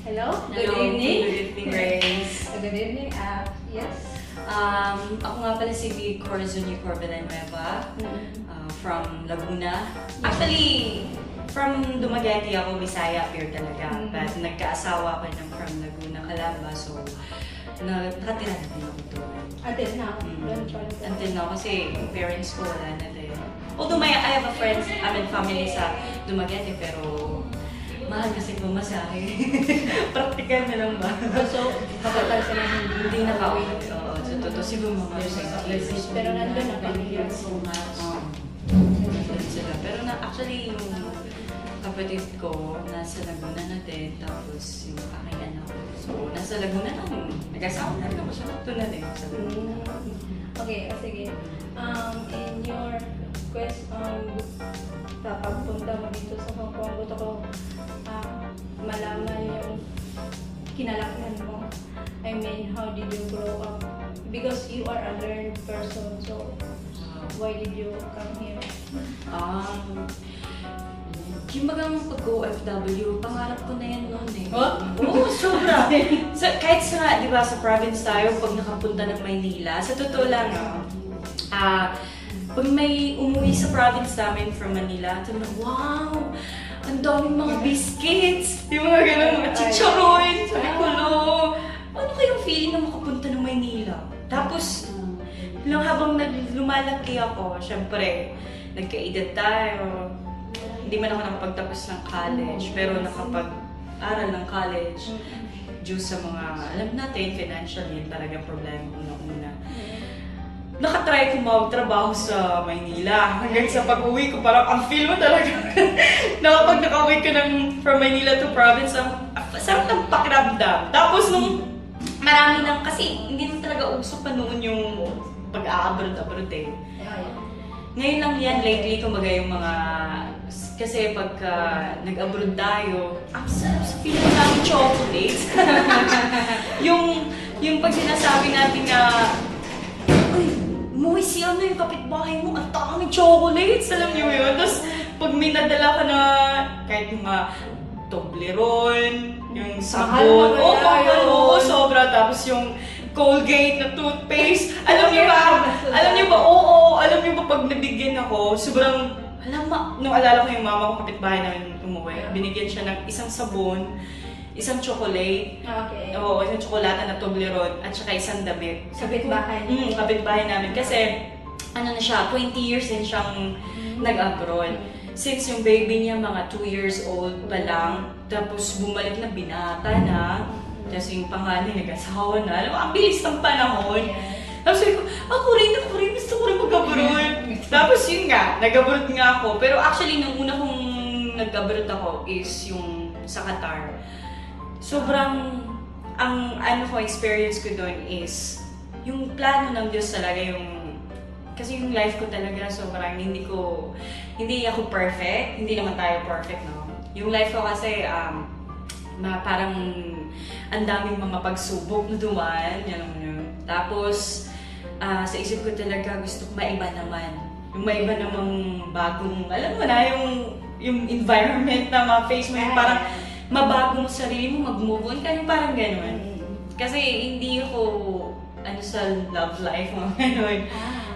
Hello, good Hello, evening. Good evening, Grace. Good evening, yes. Ako nga pala si Vicor Zunior Villanueva from Laguna. Actually, from Dumaguete ako, Bisaya pure talaga. But nagkaasawa ko ng from Laguna, Calamba. So, nakatira na din ako doon. Until now, Until now, kasi yung parents ko wala na din. Although I have a friend, family sa Dumaguete, pero mahal kasi pumasahe. Praktikal na lang ba? So, kapag sila Hindi na ka-uwi. Oo, so totoo. Siguro mga pero nandun na pamilya. Nandun sila. Pero actually, yung kapatid ko, nasa Laguna na din. Tapos yung aking anak ko. So, nasa Laguna na. Nag-asawa na rin ako siya. Doon na din sa Laguna. Okay, sige. In your quest, pagpunta mo dito sa Hong Kong, gusto ko malaman yung kinalakihan mo. I mean, how did you grow up? Because you are a learned person, so why did you come here? Yung bagang pag-OFW, pangarap ko na yan noon eh. Oh? Sobra! Kahit sa, di ba, sa province tayo, pag nakapunta ng Maynila, sa totoo lang, pag may umuwi sa province namin from Manila, ito na, wow! Ang daming mga biscuits! Yung mga ganun, mga chicharon! Sabi ko, ano kayong feeling na makapunta ng Maynila? Tapos, habang lumalaki ako, syempre, nagka-edad tayo. Hindi man ako nakapagtapos ng college, pero nakapag-aral ng college due sa mga, alam natin, financial yun talaga problema una-una. Nakatry ko magtrabaho sa Maynila. Hanggang sa pag-uwi ko, parang ang feel mo talaga. Kapag nakauwi ka from Maynila to province, sarap ng pakiramdam. Tapos nung marami nang, kasi hindi naman talaga uso pa noon yung pag-a-abroad eh. Ngayon lang yan, lately, kumbaga yung mga, kasi pagka nag-abroad tayo, ang sarap sa feeling namin chocolates. yung pag sinasabi natin na, umuwi si ano yung kapitbahay mo, ang daming chocolates, alam niyo yun? Tapos pag may nadala ka na, kahit yung mga Toblerone, yung sabon, oo, sobra. Tapos yung Colgate na toothpaste, alam niyo ba, alam niyo ba pag nabigyan ako, sobrang, nung alala ko yung mama ko, kapitbahay namin umuwi, binigyan siya ng isang sabon, isang chocolate, oo, isang tsokolata na Toblerone, at saka isang damit. Kapitbahay? Kapitbahay namin. Kasi, ano na siya, 20 years din siyang nag-abroad. Since yung baby niya, mga 2 years old pa lang, tapos bumalik na binata na, tapos yung panganay, nag-asawa na. Alam mo, ang bilis ng panahon. Tapos sabi ko, ako rin, gusto ko rin mag-abroad. Tapos yun nga, nag-abroad nga ako. Pero actually, nung una kong nag-abroad ako is yung sa Qatar. Sobrang, experience ko doon is, yung plano ng Diyos talaga kasi yung life ko talaga sobrang hindi ako perfect, hindi naman tayo perfect, no? Yung life ko kasi, parang ang daming mga pagsubok na dumaan, yun. Tapos, sa isip ko talaga gusto ko maiba naman. Yung maiba namang bagong, alam mo na, yung environment na ma-face mo, yung parang mabago mo sarili mo, mag-move on ka, yung parang gano'n. Kasi hindi ako, sa love life, mga gano'n,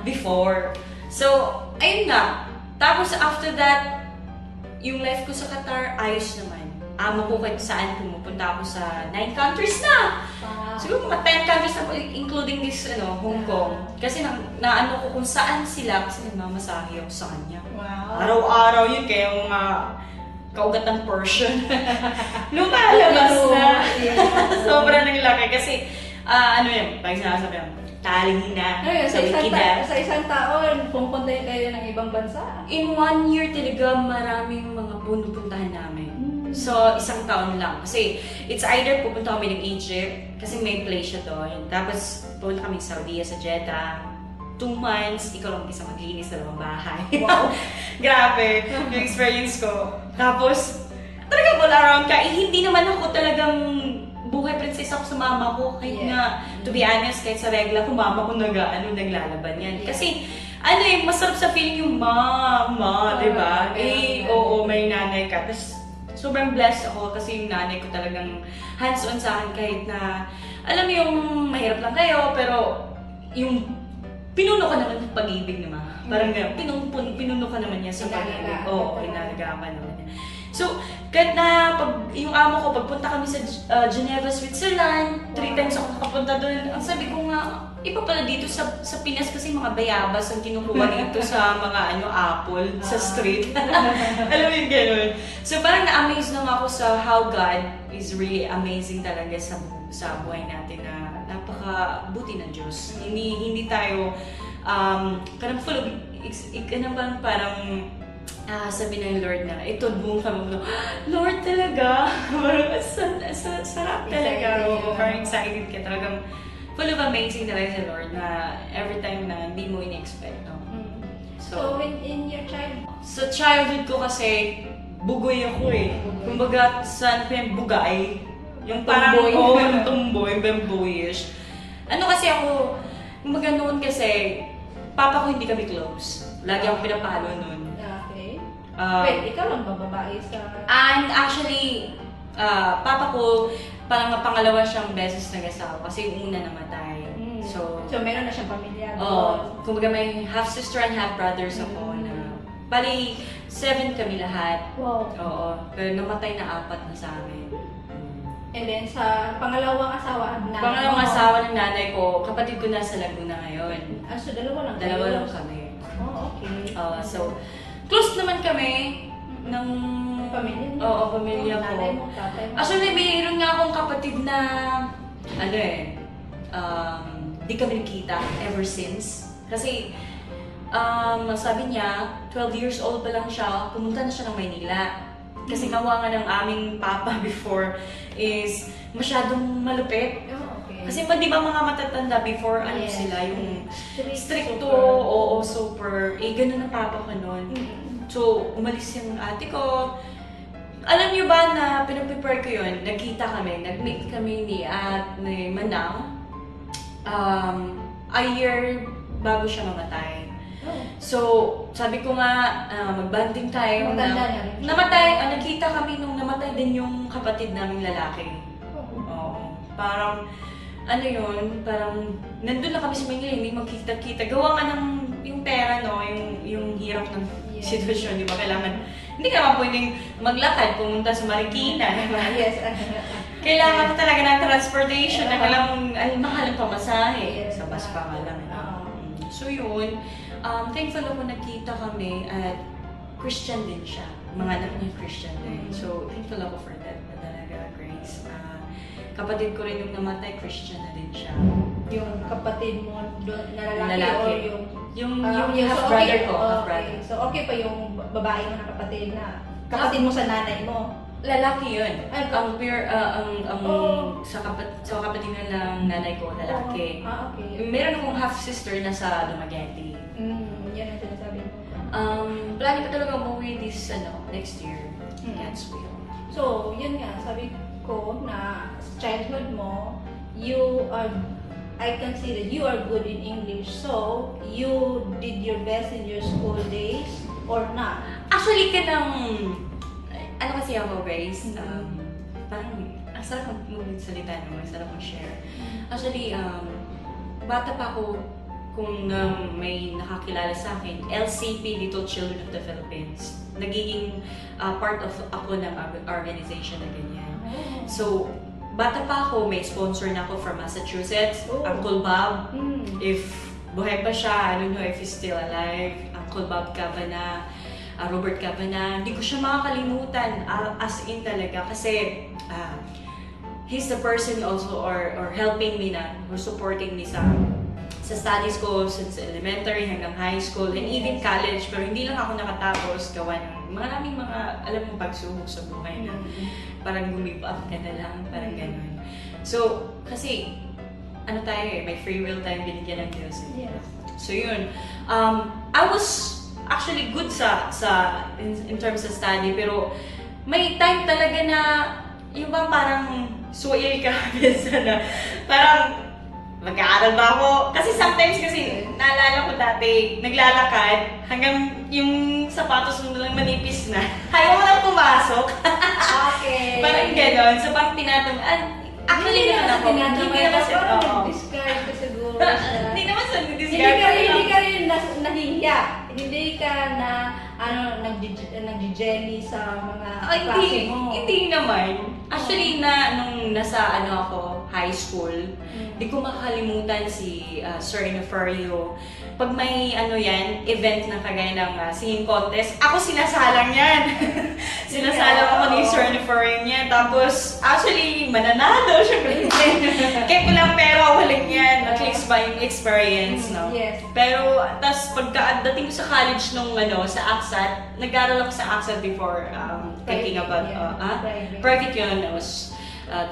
before. So, ayun nga. Tapos after that, yung life ko sa Qatar, ayos naman. Amo ko kahit saan pumupunta ako sa 9 countries na! Siguro mga 10 countries na, including this, Hong Kong. Kasi naano ko kung saan sila, kasi nagmamasahe ako sa kanya. Wow. Araw-araw yun, kaya yung mga kaugatang portion. Lumalabas na. Sobrang naglaki. Kasi, pag sinasabi yung taling na sa Wikipedia. Sa isang taon, pupunta kayo ng ibang bansa. In 1 year talaga, maraming mga pupuntahan namin. So, isang taon lang. Kasi, it's either pupunta kami ng Egypt, kasi may place siya doon. Tapos, pupunta kami sa Saudi, sa Jeddah. 2 months, ikaw lang isa maglinis sa lamang bahay. Wow! Grabe, yung experience ko. Tapos, talagang all around ka. Hindi naman ako talagang buhay prinsesa ako sa mama ko. Kahit nga, to be honest, kahit sa regla ko, mama ko naglalaban yan. Kasi, masarap sa feeling yung mama, di ba? Oo, may nanay ka. Tapos, sobrang blessed ako kasi yung nanay ko talagang hands-on sa akin kahit na, alam mo yung mahirap lang kayo, pero yung pinuno ka naman ng pag-ibig naman. Parang gano'n, pinuno ka naman niya sa pag-ibig. Oo, inalagaan ka naman niya. So, kahit na yung amo ko, pagpunta kami sa Geneva, Switzerland, 3 times ako nakapunta doon. Ang sabi ko nga, iba pala dito sa Pinas kasi mga bayabas ang kinukuha dito sa mga apple sa street. Alam mo yung gano'n. So, parang na-amaze lang ako sa how God is really amazing talaga sa buhay natin na napaka-buti ng Diyos. Hindi tayo, parang full of, parang sabi ng Lord na, ito buong kami mo, Lord talaga, parang sarap talaga. Parang excited ka, talagang full of amazing talaga sa Lord na every time na hindi mo in-expect. No? So, in your sa childhood ko kasi, bugoy ako eh. Kumbaga, saan pa yung bugay? Yung parang, yung tumboy, yung boyish. Ano kasi ako, kumbaga noon kasi, papa ko hindi kami close. Lagi ako pinapalo noon. Wait, ikaw lang ba babae sa... And actually, papa ko, parang pangalawa siyang beses nag-asawa kasi yung una namatay. So meron na siyang pamilya. Kumbaga may half-sister and half-brothers ako na... Bali, 7 kami lahat. Wow. Oo. Pero namatay na 4 na sa amin. And then sa pangalawang asawa ng nanay Pangalawang asawa ng nanay ko, kapatid ko nasa Laguna ngayon. So dalawa lang Dalawa lang kami. Oh, okay. So, close naman kami ng pamilya niyo? Oo, pamilya ko. Nanay mo, tatay mo? Actually, mayroon nga akong kapatid na, di kami nakita ever since. Kasi, sabi niya, 12 years old pa lang siya, pumunta na siya ng Maynila. Kasi gawa nga ng aming papa before is masyadong malupit. Oh, okay. Kasi di ba mga matatanda before, sila yung stricto, oo, super, ganun ang papa ko noon. So, umalis yung ate ko. Alam niyo ba na pinaprepare ko yun? Nagkita kami, nag-meet kami ni Manang. A year bago siya mamatay. So, sabi ko nga, mag-banding tayo. Matanda na rin. Namatay, nagkita kami nung namatay din yung kapatid naming lalaki. Oo. Parang, parang nandun na kami sa Manila, hindi magkita-kita. Gawa nga ng yung pera, no? Yung hirap ng sitwasyon, di ba? Hindi ka naman pwedeng maglakad, pumunta sa Marikina. Yes. Kailangan talaga ng transportation, mahal ang pamasahe. Yes. Sa bus pa nga lang. So yun, thankful ako nakita kami at Christian din siya. Mga anak niya Christian din. So thankful ako for that na talaga, Grace. Kapatid ko rin yung namatay, Christian na din siya. Yung kapatid mo na lalaki or yung half-brother ko. Okay. So okay pa yung babae mo na kapatid mo sa nanay mo? Lalaki yun. Ang sa kapatid na lang nanay ko, lalaki. Okay. Meron akong half-sister na sa Dumaguete. Yan ang sinasabi mo. Planning ko talaga umuwi next year. God's will. So, yun nga, sabi ko na sa childhood mo, I can see that you are good in English. So, you did your best in your school days or not? Actually, kasi ako, Grace, parang, ang sarap mag-salita naman, ang sarap mag-share. Actually, bata pa ako kung may nakakilala sa akin, LCP, Little Children of the Philippines. Nagiging part of ako ng organization na ganyan. So, bata pa ako, may sponsor na ako from Massachusetts, Uncle Bob. If buhay pa siya, I don't know if he's still alive, Uncle Bob Cabana, Robert Cabana, hindi ko siya makakalimutan, as in talaga, kasi he's the person also, or helping me or supporting me sa studies ko since elementary hanggang high school and even college, pero hindi lang ako nakatapos gawa ng maraming alam mo, pagsubok sa buhay na parang give up ka na lang, parang ganun. So, kasi may free will time binigyan ng Diyos. Yes. So yun, I was actually good in terms of study, pero may time talaga na yung bang parang suwail ka minsan na parang mag-aaral ba ako? Kasi sometimes kasi, naalala ko dati, naglalakad, hanggang yung sapatos mo lang manipis na. Ayaw mo na pumasok. Okay. Parang gano'n. So parang actually Hindi naman ako. Hindi naman sa, parang oo. nag-discard ka siguro siya. Hindi naman sa Hindi discard. ka rin nahihiya. Hindi ka na nagdi-jelly sa mga klase mo. Hindi naman. Actually, nung nasa ako, high school, di ko makakalimutan si Sir Inoferio. Pag may event na kagaya ng singing contest, ako sinasalang yan. Sinasalang ako ni Sir Inoferio niya. Tapos, actually, mananalo siya. Kaya ko lang pero walang yan. At least by experience, no? Yes. Pero, tas pagdating ko sa college nung sa AXAT, nag-aaral ako sa AXAT before thinking about private yun. I was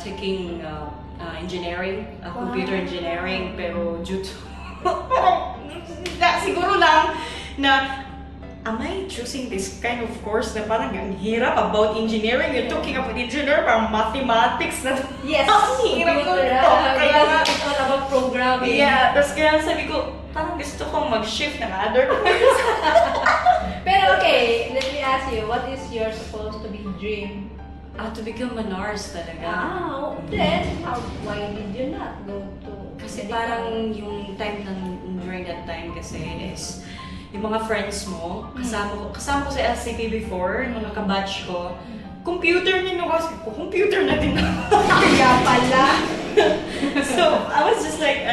taking engineering, computer engineering, pero due to siguro lang na am I choosing this kind of course na parang ang hirap about engineering? You're talking about engineering, parang mathematics na. Yes. Ang hirap ko ito. Kaya nga, It's all about programming. yeah, tapos kaya sabi ko, parang gusto kong mag-shift ng other course. Pero okay, let me ask you, what is your supposed to be dream? To become a nurse talaga. Then, why did you not go to Kasi medical? parang yung time during that time kasi is yung mga friends mo, kasama ko sa LCP before, yung mga kabatch ko, computer din ako, computer na din ako. Kaya pala. So, I was just like,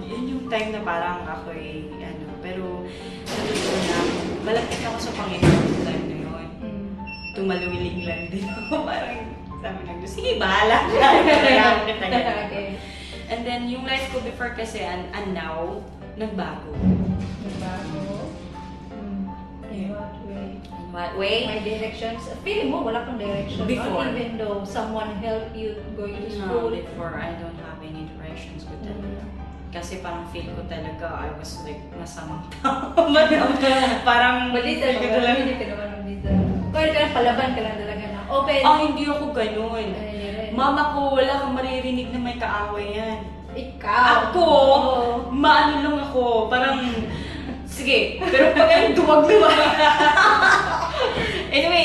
yun yung time na parang ako'y, pero sabi ko na, malapit ako sa Panginoon sa time na yun. Tumaluwiling lang din ako, parang sabi lang, sige, bahala ka. Okay. And then, yung life ko before kasi, and now, nagbago. Nagbago. In what way? In what way? My directions. Feeling mo, wala kang direction. Before. Not even though someone helped you going to No, school. before, I don't have any directions with that. Kasi parang feel ko talaga, I was like, masamang tao. Parang, Balita feel mo, ko talaga. hindi ka naman balita. Kaya ka palaban ka lang talaga na open. Hindi ako ganun. Mama ko, wala kang maririnig na may kaaway yan. Ikaw. Ako, maano lang ako, parang, sige, pero pag duwag-duwag. Anyway,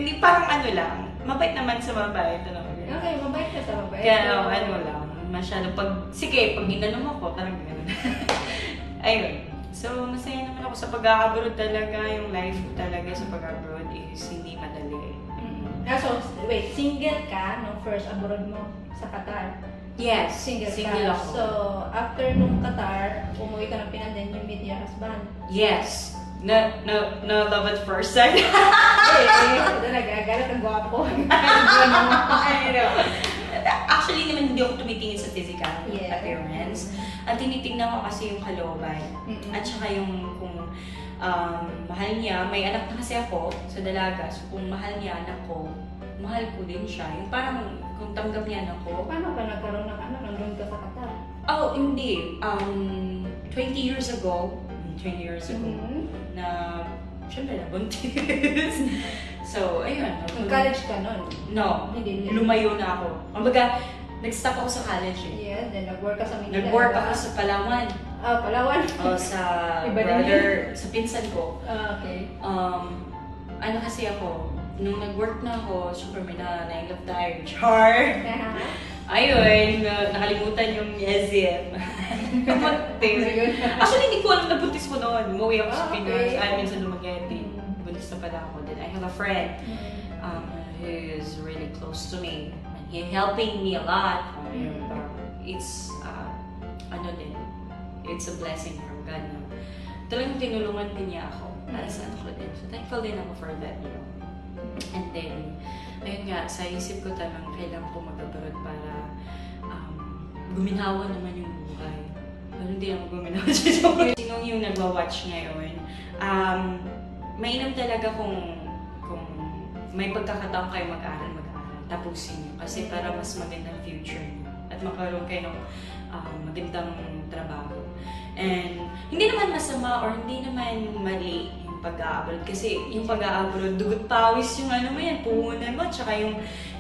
hindi parang lang, mabait naman sa mabait. Okay, mabait ka sa mabait. Kaya lang, masyado sige, pag ginanong ako, parang gano'n. Ayun. So, masaya naman ako sa pag-abroad talaga. Yung life ko talaga sa pag-abroad is hindi madali. So, wait, single ka nung first abroad mo sa Qatar? Yes, Single single ka. ako. So, after nung Qatar, umuwi ka ng Pinas, then you meet your husband. Yes. No love at first sight. Talaga, galit ang gwapo. I know. Actually naman hindi ako tumitingin sa physical appearance. Ang tinitingnan ko kasi yung kalooban. At saka yung kung mahal niya, may anak na kasi ako sa dalaga. So kung mahal niya anak ko, mahal ko din siya. Yung parang kung tanggap niya anak ko. Paano ka nagkaroon ng anak? Nandun ka sa Qatar? Oh, hindi. 20 years ago, na syempre nabuntis. So, ayun. College ka nun? No, Hindi. lumayo na ako. Kumbaga, nag-stop ako sa college eh. Yeah, then nag-work ka sa Manila. Nag-work ako sa Palawan. Palawan? Sa Iba din brother, sa pinsan ko. Okay. Ano kasi ako, nung nag-work na ako, syempre may na-love tayo. Char! Ayun, nakalimutan yung Yezim. Buntis. Actually, hindi ko alam na buntis mo noon. Umuwi ako sa Pinas. I mean, sa Dumaguete. Buntis na pala ako. Then I have a friend who is really close to me. And he's helping me a lot. It's, it's a blessing from God. No? Talagang tinulungan din niya ako. Para sa anak ko din. So thankful din ako for that, you know. And then, ayun nga, sa isip ko talagang kailangan ko mag-abroad para guminawa naman yung buhay. Pero hindi ako guminawa siya. Sinong yung nagwa-watch ngayon, mainam talaga kung may pagkakataon kayo mag-aral, tapusin nyo. Kasi para mas magandang future nyo. At makaroon kayo ng magandang trabaho. And hindi naman masama or hindi naman mali yung pag-a-abroad. Kasi yung pag-a-abroad, dugot pawis yung mo yan, puhunan mo. Tsaka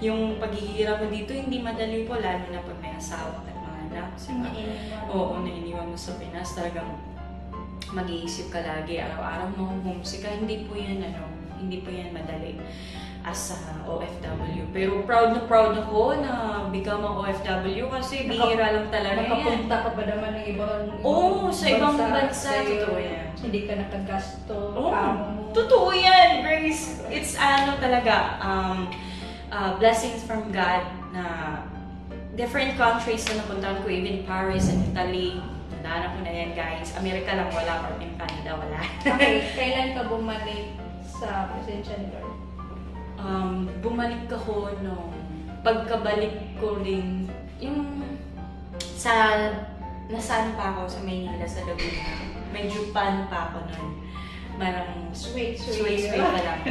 yung paghihirap mo dito, hindi madali po. Lalo na pag may asawa at mga na. Kasi Iniwan. oo, na iniwan mo sa Pinas, talagang mag-iisip ka lagi, araw-araw mo homesick ka. Hindi po yan madali as a OFW. Pero proud na ako na become ang OFW kasi bihira lang talaga yan. Nakapunta ka ba naman ng ibang Oo, sa ibang bansa, sa'yo? totoo yan. Hindi ka nakagasto. Oo, amo mo. totoo yan, Grace. It's talaga, blessings from God na different countries na napuntahan ko, even Paris and Italy. Nadaanan ko na yan, guys. Amerika lang wala, or in Canada wala. Okay, kailan ka bumalik sa presensya ni Lord? Bumalik ako nung pagkabalik ko rin, yung nasaan pa ako sa Maynila, sa Laguna. Medyo pan pa ako nun. Parang Sweet. pa lang.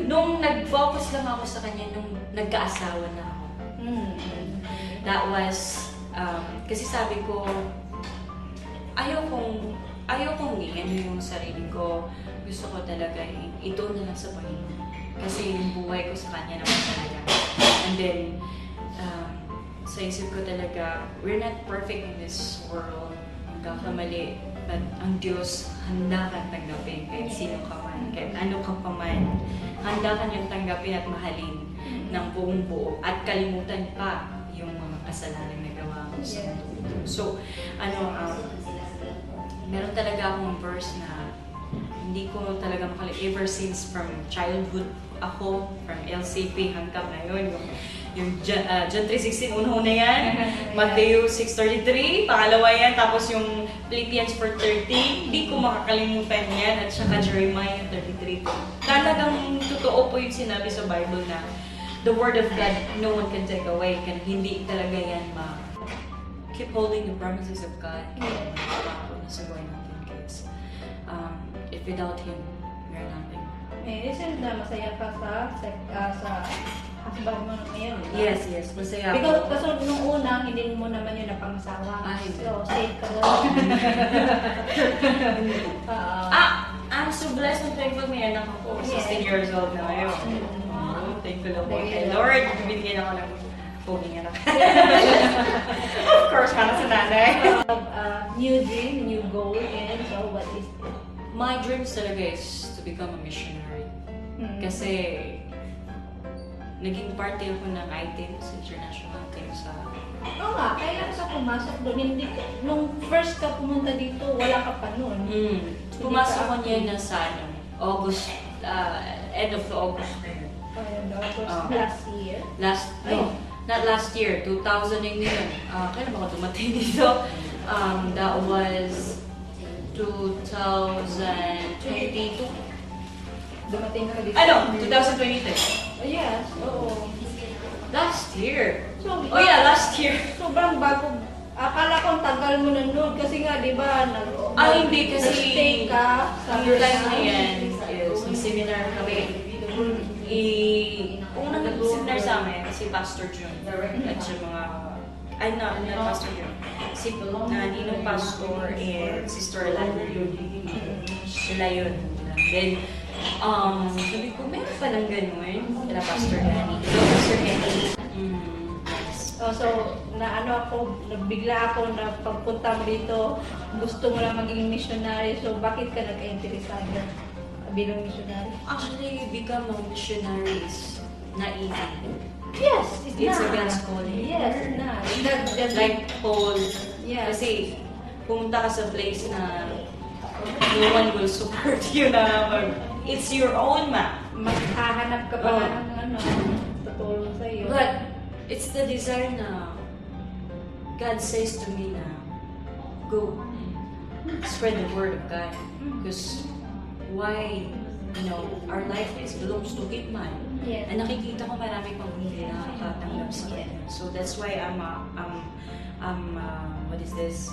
Nung nag-focus lang ako sa kanya, nung nagkaasawa na ako. That was, kasi sabi ko, ayaw kong yung sarili ko. Gusto ko talaga ito na lang sa Panginoon. Kasi yung buhay ko sa Kanya naman talaga. And then, sa isip ko talaga, we're not perfect in this world. Magkakamali. But ang Diyos, handa kang tanggapin kahit sino ka man, kahit ano ka pa man. Handa ka niyang tanggapin at mahalin ng buong buo. At kalimutan pa yung mga kasalanan na gawa mo sa mundo. So, meron talaga akong verse na hindi ko talaga ever since from childhood ako, from LCP hanggang ngayon, yung John 3:16, una yan, Matthew 6:33, pangalawa yan, tapos yung Philippians 4:30, hindi ko makakalimutan yan, at saka Jeremiah 33. Talagang totoo po yung sinabi sa Bible na the Word of God, no one can take away, hindi talaga yan keep holding the promises of God. Sa buhay natin, kids. If without Him, we're nothing. Listen na masaya ka sa husband mo ngayon, di ba? Yes, masaya ako. Because kasi nung una, hindi mo naman yun napangasawa. Hindi. So, safe ka doon. I'm so blessed and thankful may anak ako. 16 years old na ngayon. Thankful ako kay Lord. Binigyan ako ng poging anak. Of course, para sa nanay. New dream, new goal, and so what is it? My dreams talaga is to become a missionary. Kasi naging party ako ng ITIMS, International Team sa... Oo nga, kailan ka pumasok doon? Hindi, nung first ka pumunta dito, wala ka pa noon. Pumasok ko niya na sa August, end of August. Last year. Not last year, 2000 yun. Kailan ba ako dumating dito? That was 2022. Dumating ka dito. 2022. Yes, oo. Last year. So, Last year. sobrang bago. Akala ko ang tagal mo na noon kasi nga, di ba, Hindi kasi nag-stay ka sa yung time na yan, seminar kami. Unang nag-seminar sa amin, si Pastor June. At siya not Pastor June. Si Ninong Pastor and Sister Lana. Sila yun. Then, sabi ko, meron pa lang ganun. Kila Pastor Danny. Pastor Danny. So, nabigla ako na pagpunta mo dito, gusto mo lang maging missionary. So, bakit ka nagka-interesa bilang missionary? Actually, become a missionary is not easy. Yes, It's a God's calling. Yes, it's not. Like Paul, Yes. kasi pumunta ka sa place na no one will support you na it's your own map. Maghahanap ka pa ng tutulong sa'yo. But it's the desire na God says to me na go spread the word of God. Because why, our life belongs to Him man. Yes. And nakikita ko marami pang hindi nakakatanggap sa Kanya. So that's why I'm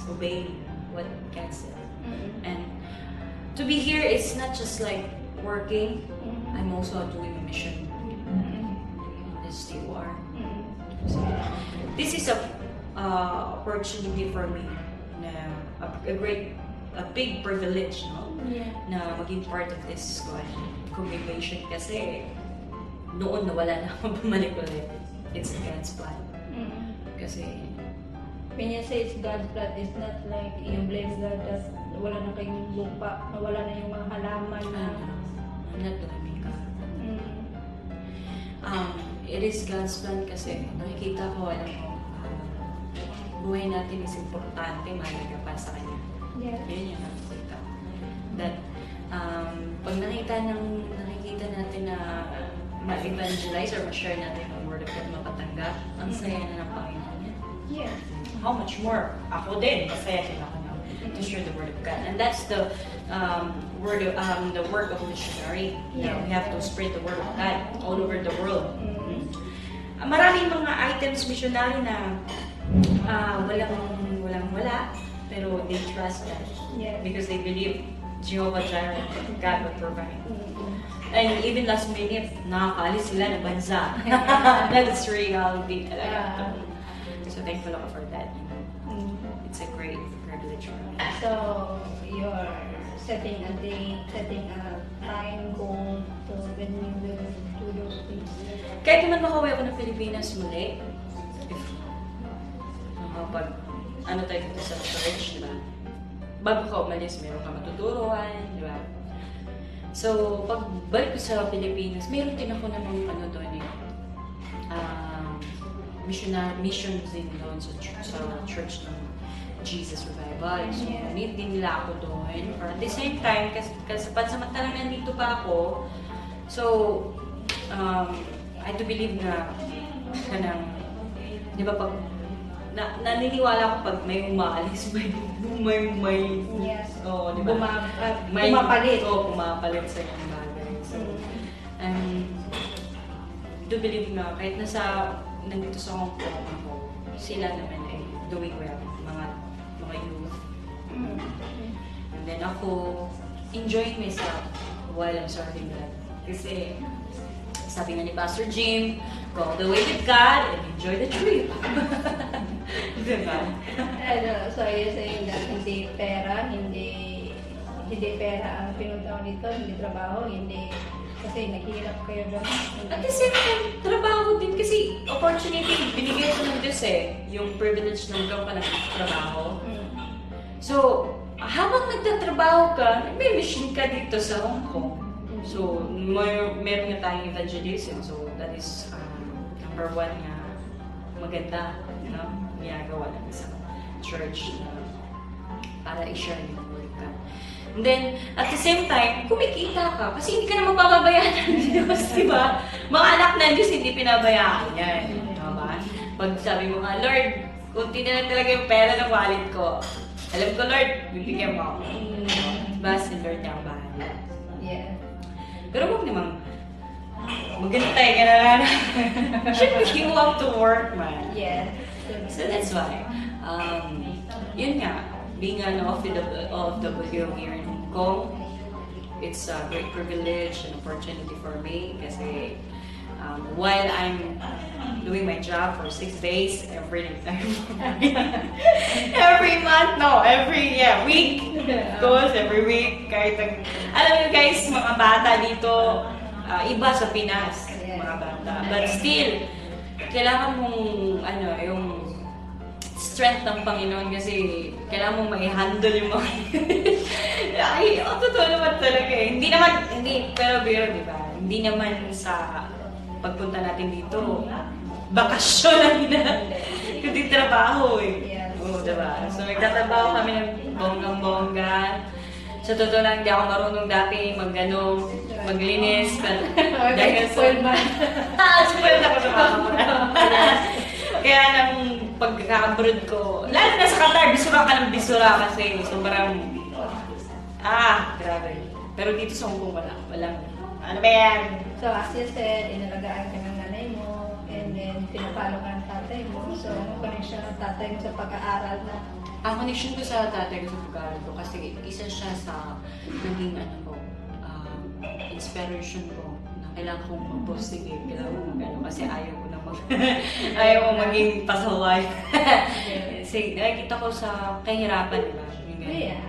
obeying what God said. And to be here, it's not just like working. I'm also doing a mission in this TOR. So, this is a opportunity for me na a big privilege, no? Yeah. Na maging part of this congregation kasi noon nawala na ako bumalik ulit. It's God's plan. Kasi when you say it's God's plan, it's not like you blame God that wala na kayong lupa, wala na yung mga halaman na. I'm not blaming God. It is God's plan kasi nakikita ko, alam mo, buhay natin is importante, mahalaga pa sa Kanya. Yeah. Yun yung nakikita. That, pag nakikita natin na ma-evangelize or ma-share natin ang Word of God, mapatanggap, ang saya na ng Panginoon niya. Yeah. How much more? Ako din, masaya din ako na to share the Word of God. And that's the the work of missionary. Yeah. We have to spread the Word of God all over the world. Maraming mga items missionary na walang-wala, pero they trust God. Yeah. Because they believe Jehovah Jireh, God will provide. And even last minute, nakakaalis sila ng bansa. That is reality talaga. So thankful ako for that. It's a great privilege for me. So, you're setting a date, setting a time goal to when you will do those things. Kahit naman makauwi ako ng Pilipinas muli, if pag ano tayo dito sa church, di ba? Bago ka umalis, meron ka matuturuan, di ba? So, pag balik ko sa Pilipinas, meron din ako namang ano doon missions din doon sa church ng Jesus Revival. So, need din nila ako doon. Or at the same time, kasi pansamantalang nandito pa ako, so, I do believe na kanang, di ba pag, naniniwala ako pag may umaalis, may Yes. Oo, di ba? Pumapalit. Oo, pumapalit sa yung bagay. So, do believe na kahit nandito sa Hong Kong ako, sila naman ay doing well, mga youth. And then ako, enjoying myself while I'm serving God. Kasi, sabi nga ni Pastor Jim, go all the way with God and enjoy the trip. Diba? So you're saying that hindi pera ang pinuntahan dito, hindi trabaho, hindi kasi naghihirap kayo doon. At the same time, trabaho din kasi opportunity, binigay ko ng Diyos yung privilege na magkaroon ka ng trabaho. So, habang nagtatrabaho ka, may mission ka dito sa Hong Kong. So, meron nga tayong evangelism. So, that is number one nga maganda na ginagawa ng isang church para i-share yung word ka. And then, at the same time, kumikita ka kasi hindi ka na mapapabayaan ng Diyos, di ba? Mga anak ng Diyos, hindi pinabayaan yan. Diba? Pag sabi mo nga, Lord, kunti na lang talaga yung pera ng wallet ko. Alam ko, Lord, bibigyan mo ako. Diba? Si Lord niya ang bahala. Yeah. Pero huwag namang magantay ka na lang. Siyempre, you have to work, man. Yeah. So that's why. Yun nga, being an OFW here in Hong Kong, it's a great privilege and opportunity for me kasi while I'm doing my job for 6 days every week. Goes every week. Kahit alam niyo guys, mga bata dito, iba sa Pinas, mga bata. But still, kailangan mong yung strength ng Panginoon kasi kailangan mong mai-handle yung mga ay, totoo naman talaga pero biro, di ba? Hindi naman sa pagpunta natin dito, bakasyon lang na, kundi trabaho Oo, di ba? So, nagtatrabaho kami ng bonggang-bongga. Sa totoo lang, hindi ako marunong dati maglinis. Dahil spoiled man. Spoiled ako sa mga ko. Kaya nang pagkaka-abroad ko, lalo na sa Qatar, bisura ka ng bisura kasi sobrang, grabe. Pero dito sa Hong Kong, walang, ano ba yan? So as you said, inalagaan ka ng nanay mo, and then pinapalo ka ng tatay mo. So ano connection ng tatay mo sa pag-aaral na? Ang connection ko sa tatay ko sa pag-aaral ko kasi isa siya sa naging inspiration ko na kailangan kong mag-postigate, kailangan kong kasi ayaw ko na ayaw ko maging pasaway. Kasi nakikita ko sa kahirapan, di ba? Yeah.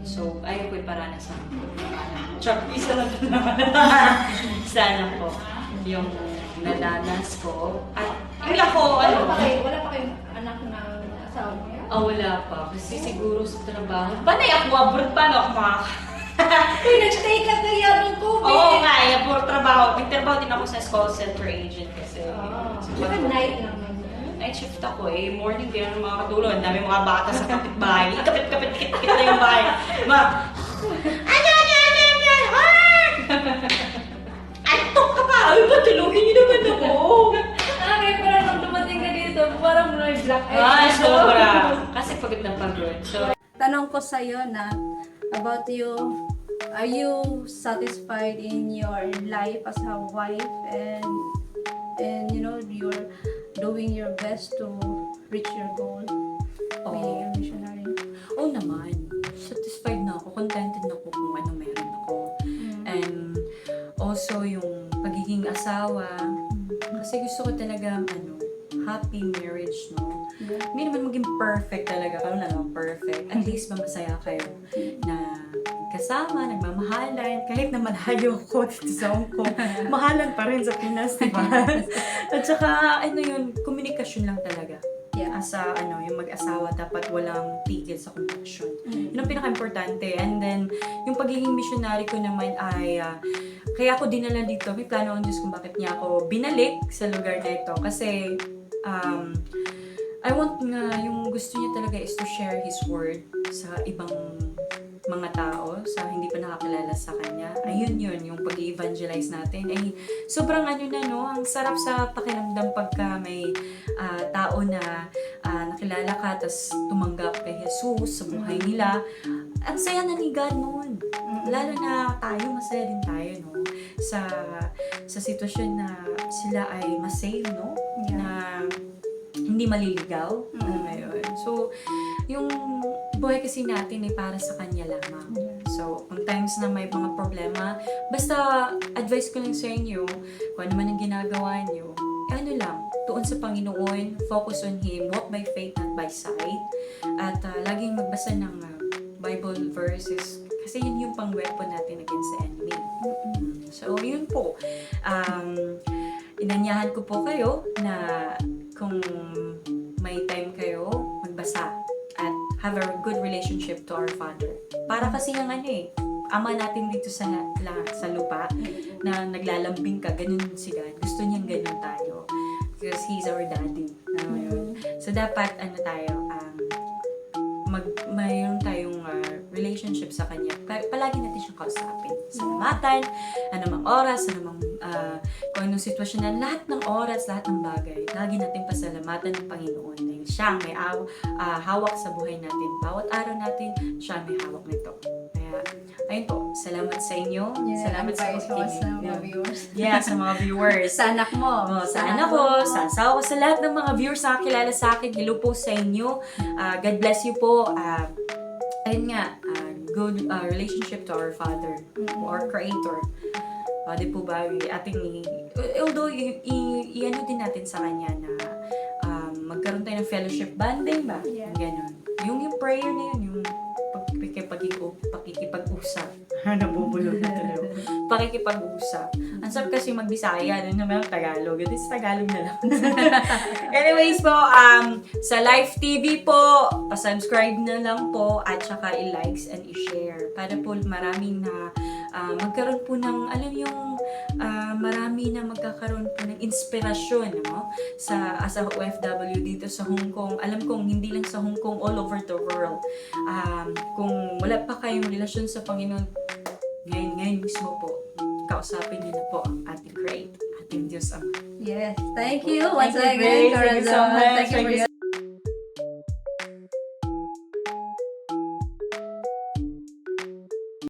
So, ayaw ko iparanasan. Isa lang naman. Sana po yung nadanas ko. At yun ako, Wala pa kayong anak ng asawa mo? Wala pa. Kasi siguro sa trabaho. Panay ako abroad pa, no? Uy, nag-stay ka kaya ng COVID. Oo nga, puro trabaho. Nagtrabaho din ako sa call center agent kasi. Baka night naman yan. Night shift ako eh. Morning, di na mga katulog. Ang dami mga bata sa kapitbahay. Kapit-kapit na yung bahay. Antok ka pa! Ay, patulogin niyo naman ako! Kaya parang nung dumating ka dito, parang may black eye. Sobra! Kasi pagod na pagod. So, Tanong ko sa'yo na about you, are you satisfied in your life as a wife and you know you're doing your best to reach your goal being a missionary? oo naman. Satisfied na ako. Contented na ako kung ano meron ako. And also yung pagiging asawa. Kasi gusto ko talaga happy marriage, no? Yeah. Hindi naman maging perfect talaga. Kaya wala naman perfect. At least ba masaya kayo na kasama, nagmamahalan. Kahit na malayo ako dito sa Hong Kong, mahalan pa rin sa Pinas, di ba? At saka, yun, komunikasyon lang talaga. Yeah. Asa, yung mag-asawa, dapat walang tigil sa komunikasyon. Yun ang pinaka-importante. And then, yung pagiging missionary ko naman ay, kaya ako dinala dito. May plano ang Diyos kung bakit niya ako binalik sa lugar na ito. Kasi, I want nga, yung gusto niya talaga is to share His word sa ibang mga tao, sa hindi pa nakakilala sa Kanya. Ayun yun, yung pag-evangelize natin. Ay, sobrang ang sarap sa pakiramdam pagka may tao na nakilala ka, tas tumanggap kay Jesus sa buhay nila. Ang saya na ni God nun. Lalo na tayo, masaya din tayo, no? Sa sitwasyon na sila ay masave, no? Yeah. Na hindi maliligaw. Ano ba yun? So, yung buhay kasi natin ay para sa Kanya lamang. So, kung times na may mga problema, basta advice ko lang sa inyo, kung ano man ang ginagawa nyo, lang, tuon sa Panginoon, focus on Him, walk by faith, not by sight. At laging magbasa ng Bible verses, kasi yun yung pang-weapon natin against the enemy. So, yun po. Inanyahan ko po kayo na kung may time kayo, magbasa at have a good relationship to our Father. Para kasi yung Ama natin dito sa lupa na naglalambing ka, ganun si God. Gusto niyang ganun tayo. Because He's our daddy. So, dapat, mayroon tayong relationship sa Kanya. Palagi natin siyang kausapin. Salamatan, anumang oras, kung anong sitwasyon na, lahat ng oras, lahat ng bagay, lagi natin pasalamatan ng Panginoon. Dahil siya may hawak sa buhay natin. Bawat araw natin, siya may hawak nito. Kaya, ayun po, salamat sa inyo. Salamat sa mga viewers. Yeah, sa mga viewers. Sa anak mo. Sa anak ko, sa asawa ko, sa lahat ng mga viewers na kakilala sa akin. Hello po sa inyo. God bless you po. Ayun nga, good relationship to our Father, our Creator. Di po ba, although, i-ano din natin sa Kanya na magkaroon tayo ng fellowship bonding ba? Yeah. Ganun. Yung prayer na yun, yung pakikipag-usap. Nabubulog na talaga. Pakikipag-usap. Ang sarap kasi mag-Bisaya, doon naman ang Tagalog. Ito sa Tagalog na lang. Anyways po, sa Live TV po, pa-subscribe na lang po at saka i-likes and i-share para po maraming na magkaroon po ng, marami na magkakaroon po ng inspirasyon, no? As a OFW dito sa Hong Kong. Alam kong hindi lang sa Hong Kong, all over the world. Kung wala pa kayong relasyon sa Panginoon, ngayon mismo po, kausapin niyo na po ang ating great, ating Diyos Ama. Yes. Thank you once Thank you, again, Grace. Thank you so Corazon. much. Thank you for your